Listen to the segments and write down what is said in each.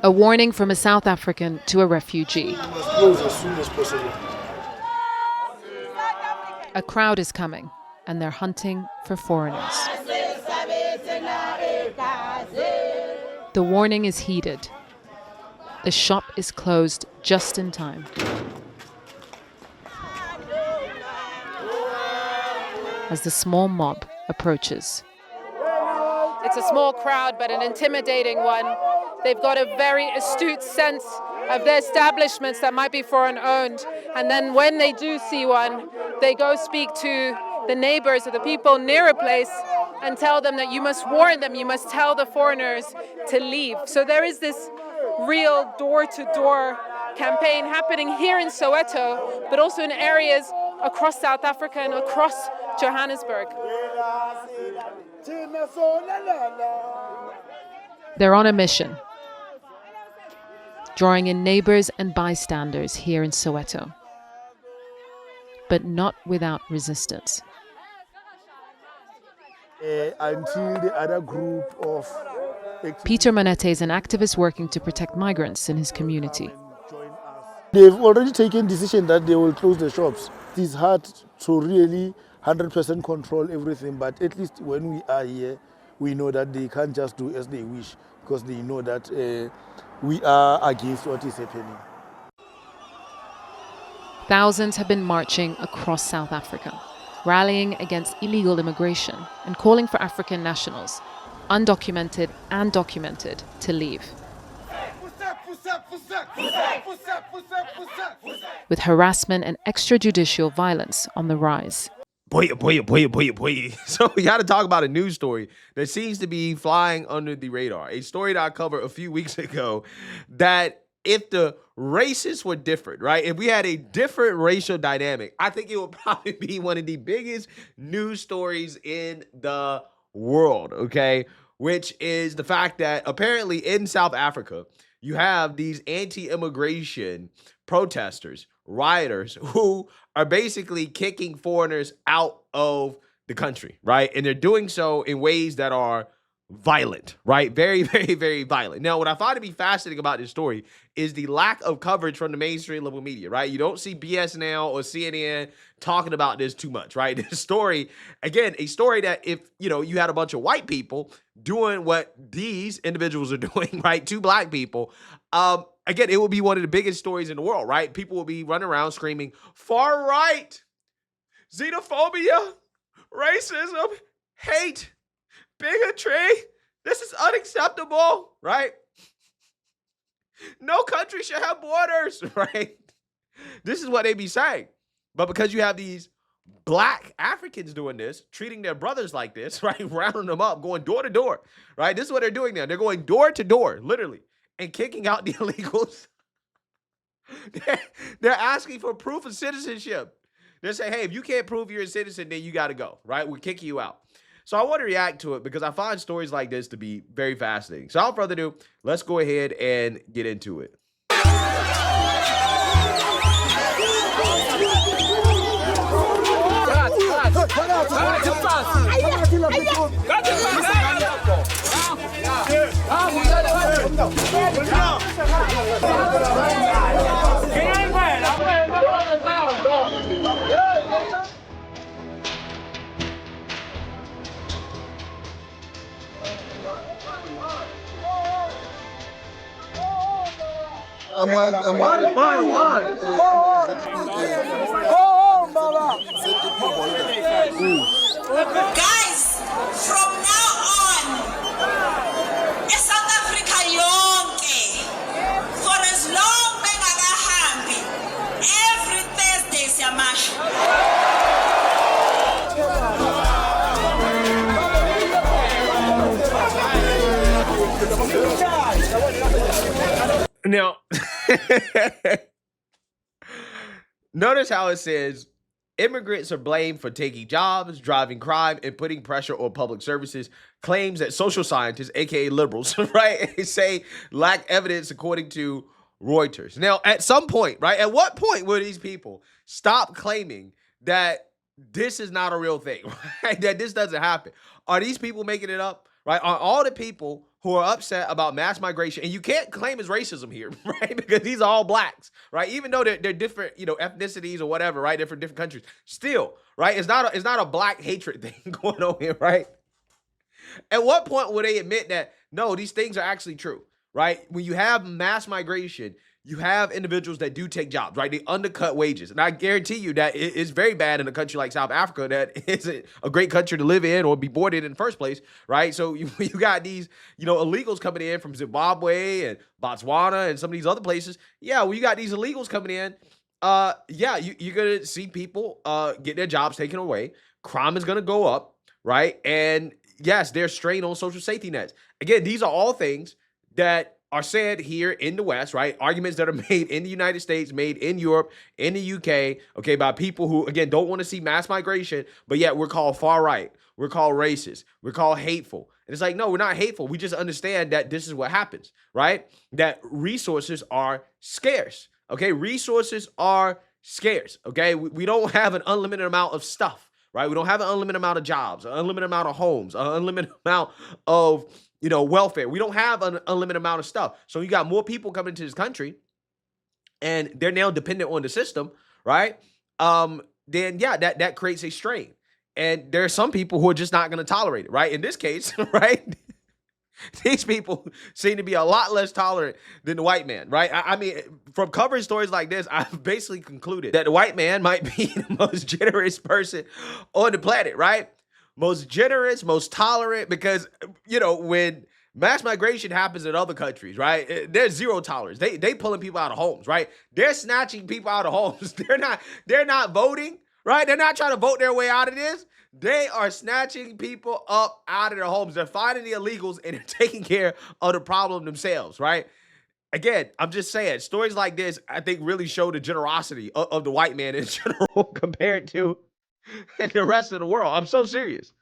A warning from a South African to a refugee. We must close as soon as possible. A crowd is coming, and they're hunting for foreigners. The warning is heeded. The shop is closed just in time. As the small mob approaches. It's a small crowd, but an intimidating one. They've got a very astute sense of the establishments that might be foreign owned. And then when they do see one, they go speak to the neighbors or the people near a place and tell them that you must warn them, you must tell the foreigners to leave. So there is this real door-to-door campaign happening here in Soweto, but also in areas across South Africa and across Johannesburg. They're on a mission, drawing in neighbors and bystanders here in Soweto, but not without resistance. Until the other group of... Peter Manete is an activist working to protect migrants in his community. They've already taken decision that they will close the shops. It's hard to really 100% control everything, but at least when we are here, we know that they can't just do as they wish, because they know that we are against what is happening. Thousands have been marching across South Africa, rallying against illegal immigration and calling for African nationals, undocumented and documented, to leave. With harassment and extrajudicial violence on the rise. Boy. So we got to talk about a news story that seems to be flying under the radar. A story that I covered a few weeks ago, that if the races were different, right? If we had a different racial dynamic, I think it would probably be one of the biggest news stories in the world, okay? Which is the fact that apparently in South Africa, you have these anti-immigration protesters, rioters, who are basically kicking foreigners out of the country, right? And they're doing so in ways that are violent, right? Very, very, very violent. Now, what I find to be fascinating about this story is the lack of coverage from the mainstream level media, right? You don't see BS Now or CNN talking about this too much, right? This story, again, a story that if, you had a bunch of white people doing what these individuals are doing, right, to black people, again, it will be one of the biggest stories in the world, right? People will be running around screaming, far right, xenophobia, racism, hate, bigotry, this is unacceptable, right? No country should have borders, right? This is what they be saying. But because you have these black Africans doing this, treating their brothers like this, right? Rounding them up, going door to door, right? This is what they're doing now. They're going door to door, literally, and kicking out the illegals. They're asking for proof of citizenship. They're saying, hey, if you can't prove you're a citizen, then you got to go, right? We're kicking you out. So I want to react to it because I find stories like this to be very fascinating. So without further ado, let's go ahead and get into it. Guys, from now on, South Africa yonke, for as long bengakahambi, every Thursday siyamasha. Now, notice how it says, immigrants are blamed for taking jobs, driving crime, and putting pressure on public services. Claims that social scientists, aka liberals, right, say lack evidence according to Reuters. Now, at some point, right, at what point will these people stop claiming that this is not a real thing, right? That this doesn't happen? Are these people making it up, right? Are all the people who are upset about mass migration, and you can't claim it's racism here, right? Because these are all blacks, right? Even though they're different, ethnicities or whatever, right? They're from different countries. Still, right? It's not a black hatred thing going on here, right? At what point will they admit that, no, these things are actually true, right? When you have mass migration, you have individuals that do take jobs, right? They undercut wages. And I guarantee you that it's very bad in a country like South Africa that isn't a great country to live in or be born in the first place, right? So you got these, illegals coming in from Zimbabwe and Botswana and some of these other places. Yeah, well, you got these illegals coming in. You're going to see people get their jobs taken away. Crime is going to go up, right? And yes, there's strain on social safety nets. Again, these are all things that are said here in the West, right? Arguments that are made in the United States, made in Europe, in the UK, okay, by people who, again, don't want to see mass migration, but yet we're called far right. We're called racist. We're called hateful. And it's like, no, we're not hateful. We just understand that this is what happens, right? That resources are scarce, okay? Resources are scarce, okay? We don't have an unlimited amount of stuff, right? We don't have an unlimited amount of jobs, an unlimited amount of homes, an unlimited amount of welfare. We don't have an unlimited amount of stuff. So you got more people coming into this country and they're now dependent on the system, right? Then yeah, that creates a strain. And there are some people who are just not going to tolerate it, right? In this case, right? These people seem to be a lot less tolerant than the white man, right? I mean, from covering stories like this, I've basically concluded that the white man might be the most generous person on the planet, right? Most generous, most tolerant, because, when mass migration happens in other countries, right, there's zero tolerance. They pulling people out of homes, right? They're snatching people out of homes. They're not voting, right? They're not trying to vote their way out of this. They are snatching people up out of their homes. They're finding the illegals and they're taking care of the problem themselves, right? Again, I'm just saying, stories like this, I think, really show the generosity of the white man in general compared to the rest of the world. I'm so serious.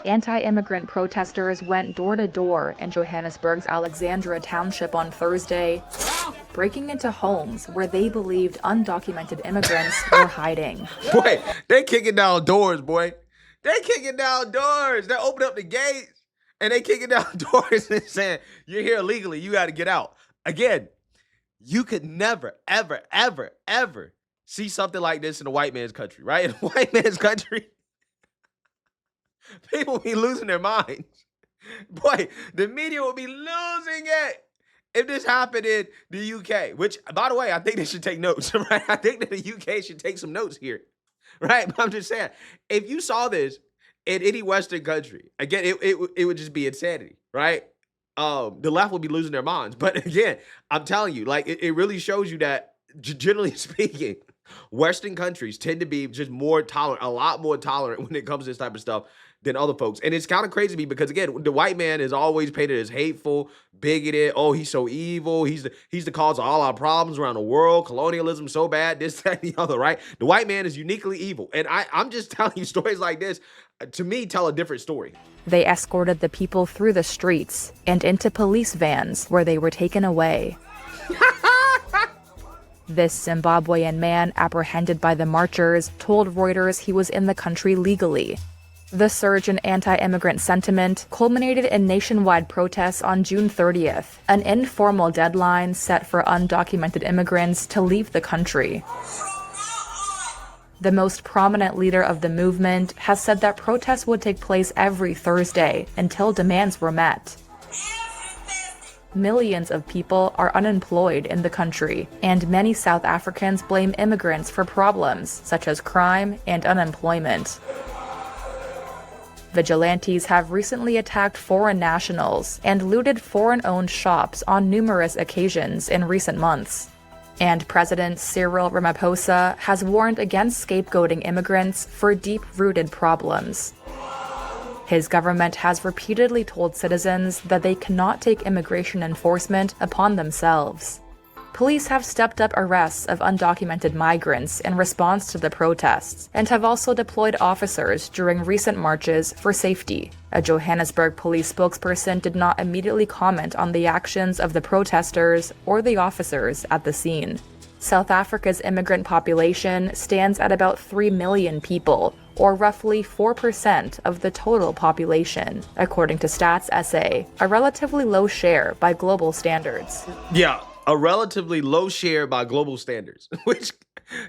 Anti-immigrant protesters went door to door in Johannesburg's Alexandra Township on Thursday, breaking into homes where they believed undocumented immigrants were hiding. Boy, they kicking down doors, boy. They kicking down doors. They open up the gates and they kicking down doors and saying, you're here illegally. You got to get out. Again, you could never, ever, ever, ever see something like this in a white man's country, right? In a white man's country, people be losing their minds. Boy, the media will be losing it if this happened in the UK, which, by the way, I think they should take notes, right? I think that the UK should take some notes here, right? But I'm just saying, if you saw this in any Western country, again, it would just be insanity, right? The left will be losing their minds. But again, I'm telling you, like, it really shows you that, generally speaking, Western countries tend to be just more tolerant, a lot more tolerant when it comes to this type of stuff than other folks. And it's kind of crazy to me because, again, the white man is always painted as hateful, bigoted. Oh, he's so evil. He's the cause of all our problems around the world. Colonialism so bad, this, that, and the other, right? The white man is uniquely evil. And I'm just telling you, stories like this, to me, tell a different story. They escorted the people through the streets and into police vans where they were taken away. This Zimbabwean man, apprehended by the marchers, told Reuters he was in the country legally. The surge in anti-immigrant sentiment culminated in nationwide protests on June 30th, an informal deadline set for undocumented immigrants to leave the country. The most prominent leader of the movement has said that protests would take place every Thursday until demands were met. Millions of people are unemployed in the country, and many South Africans blame immigrants for problems such as crime and unemployment. Vigilantes have recently attacked foreign nationals and looted foreign-owned shops on numerous occasions in recent months. And President Cyril Ramaphosa has warned against scapegoating immigrants for deep-rooted problems. His government has repeatedly told citizens that they cannot take immigration enforcement upon themselves. Police have stepped up arrests of undocumented migrants in response to the protests and have also deployed officers during recent marches for safety. A Johannesburg police spokesperson did not immediately comment on the actions of the protesters or the officers at the scene. South Africa's immigrant population stands at about 3 million people, or roughly 4% of the total population, according to Stats SA, a relatively low share by global standards. Yeah, a relatively low share by global standards, which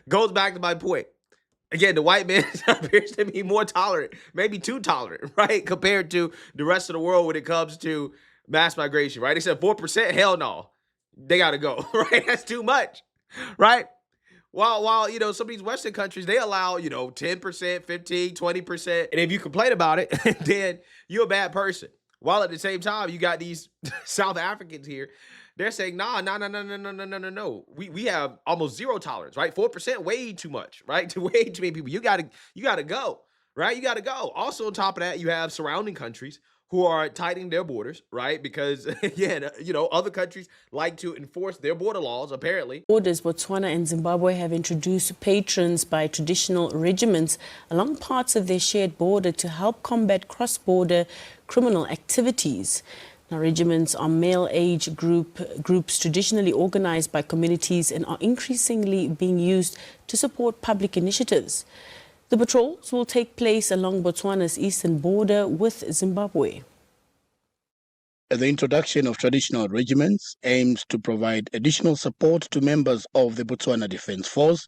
goes back to my point. Again, the white man appears to be more tolerant, maybe too tolerant, right, compared to the rest of the world when it comes to mass migration, right? They said 4%, hell no, they got to go, right? That's too much, right? While you know, some of these Western countries, they allow, 10%, 15, 20%. And if you complain about it, then you're a bad person. While at the same time, you got these South Africans here. They're saying, no. We have almost zero tolerance, right? 4%, way too much, right? To way too many people. You gotta go, right? You gotta go. Also, on top of that, you have surrounding countries who are tightening their borders, right? Because, again, other countries like to enforce their border laws, apparently. Borders, Botswana and Zimbabwe have introduced patrons by traditional regiments along parts of their shared border to help combat cross-border criminal activities. Now, regiments are male-age groups traditionally organized by communities and are increasingly being used to support public initiatives. The patrols will take place along Botswana's eastern border with Zimbabwe. The introduction of traditional regiments aims to provide additional support to members of the Botswana Defence Force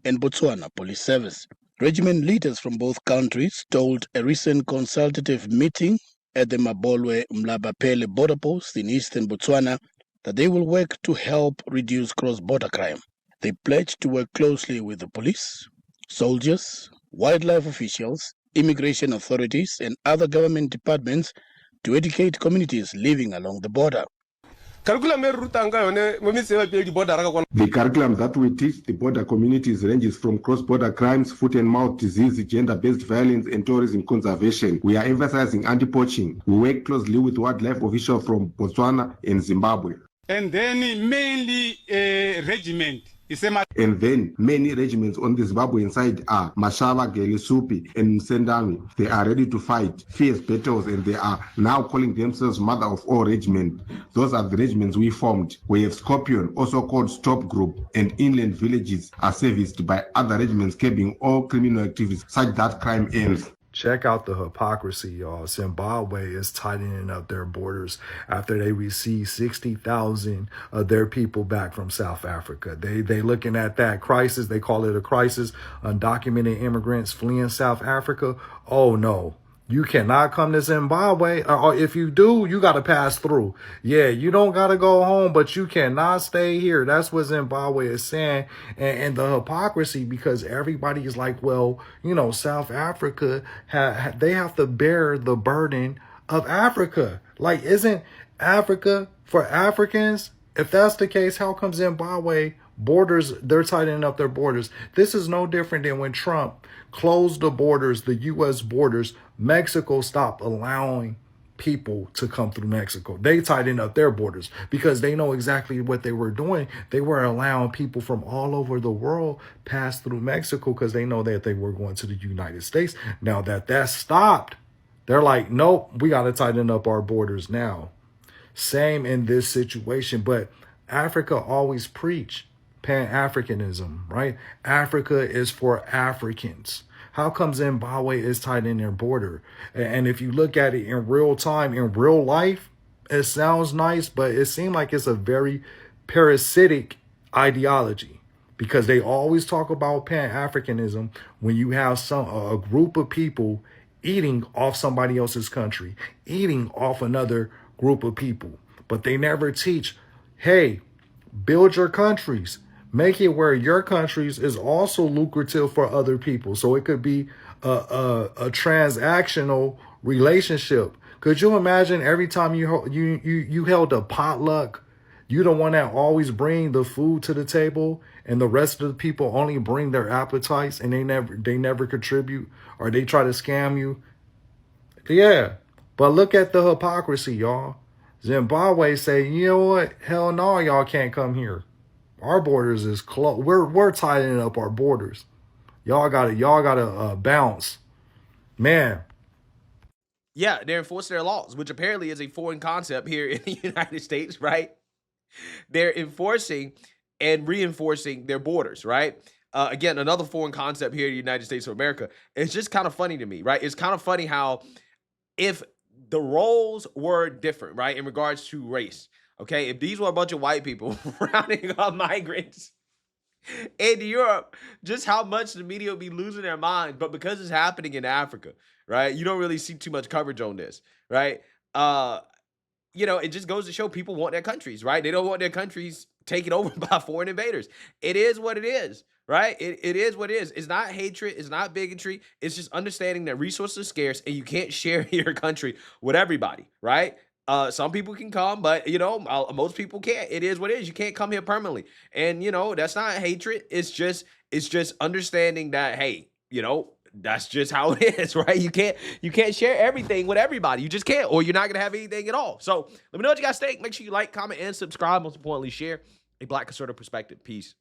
and Botswana Police Service. Regiment leaders from both countries told a recent consultative meeting at the Mmamoloko border post in eastern Botswana that they will work to help reduce cross-border crime. They pledged to work closely with the police, soldiers, wildlife officials, immigration authorities, and other government departments to educate communities living along the border. The curriculum that we teach the border communities ranges from cross-border crimes, foot and mouth disease, gender-based violence, and tourism conservation. We are emphasizing anti-poaching. We work closely with wildlife officials from Botswana and Zimbabwe. And then mainly a regiment. And then many regiments on the Zimbabwean side are Mashava, Gelisupi, and Msendangi. They are ready to fight fierce battles, and they are now calling themselves Mother of All Regiment. Those are the regiments we formed. We have Scorpion, also called Stop Group, and inland villages are serviced by other regiments curbing all criminal activities such that crime ends. Check out the hypocrisy, y'all. Zimbabwe is tightening up their borders after they received 60,000 of their people back from South Africa. They looking at that crisis. They call it a crisis. Undocumented immigrants fleeing South Africa. Oh, no. You cannot come to Zimbabwe, or if you do, you got to pass through. Yeah, you don't got to go home, but you cannot stay here. That's what Zimbabwe is saying. And the hypocrisy, because everybody is like, well, South Africa, they have to bear the burden of Africa. Like, isn't Africa for Africans? If that's the case, how come Zimbabwe borders, they're tightening up their borders? This is no different than when Trump closed the borders, the U.S. borders. Mexico stopped allowing people to come through Mexico. They tightened up their borders because they know exactly what they were doing. They were allowing people from all over the world pass through Mexico because they know that they were going to the United States. Now that stopped, they're like, nope, we got to tighten up our borders now. Same in this situation, but Africa always preach Pan-Africanism, right? Africa is for Africans. How come Zimbabwe is tightening their border? And if you look at it in real time, in real life, it sounds nice, but it seems like it's a very parasitic ideology because they always talk about Pan-Africanism when you have a group of people eating off somebody else's country, eating off another group of people. But they never teach, hey, build your countries. Make it where your countries is also lucrative for other people. So it could be a transactional relationship. Could you imagine every time you held a potluck, you the one that always bring the food to the table and the rest of the people only bring their appetites and they never contribute, or they try to scam you? Yeah. But look at the hypocrisy, y'all. Zimbabwe say, you know what? Hell no, y'all can't come here. Our borders is closed. We're tightening up our borders. Y'all gotta bounce, man. Yeah, they're enforcing their laws, which apparently is a foreign concept here in the United States, right? They're enforcing and reinforcing their borders, right? Again, another foreign concept here in the United States of America. It's just kind of funny to me, right? It's kind of funny how if the roles were different, right, in regards to race, okay, if these were a bunch of white people rounding up migrants in Europe, just how much the media would be losing their mind. But because it's happening in Africa, right, you don't really see too much coverage on this, right? It just goes to show people want their countries, right? They don't want their countries taken over by foreign invaders. It is what it is, right? It is what it is. It's not hatred. It's not bigotry. It's just understanding that resources are scarce and you can't share your country with everybody, right? Some people can come, but most people can't. It is what it is. You can't come here permanently, and that's not hatred. It's just understanding that, hey, that's just how it is, right? You can't share everything with everybody. You just can't, or you're not gonna have anything at all. So let me know what you guys think. Make sure you like, comment, and subscribe. Most importantly, share a Black conservative perspective. Peace.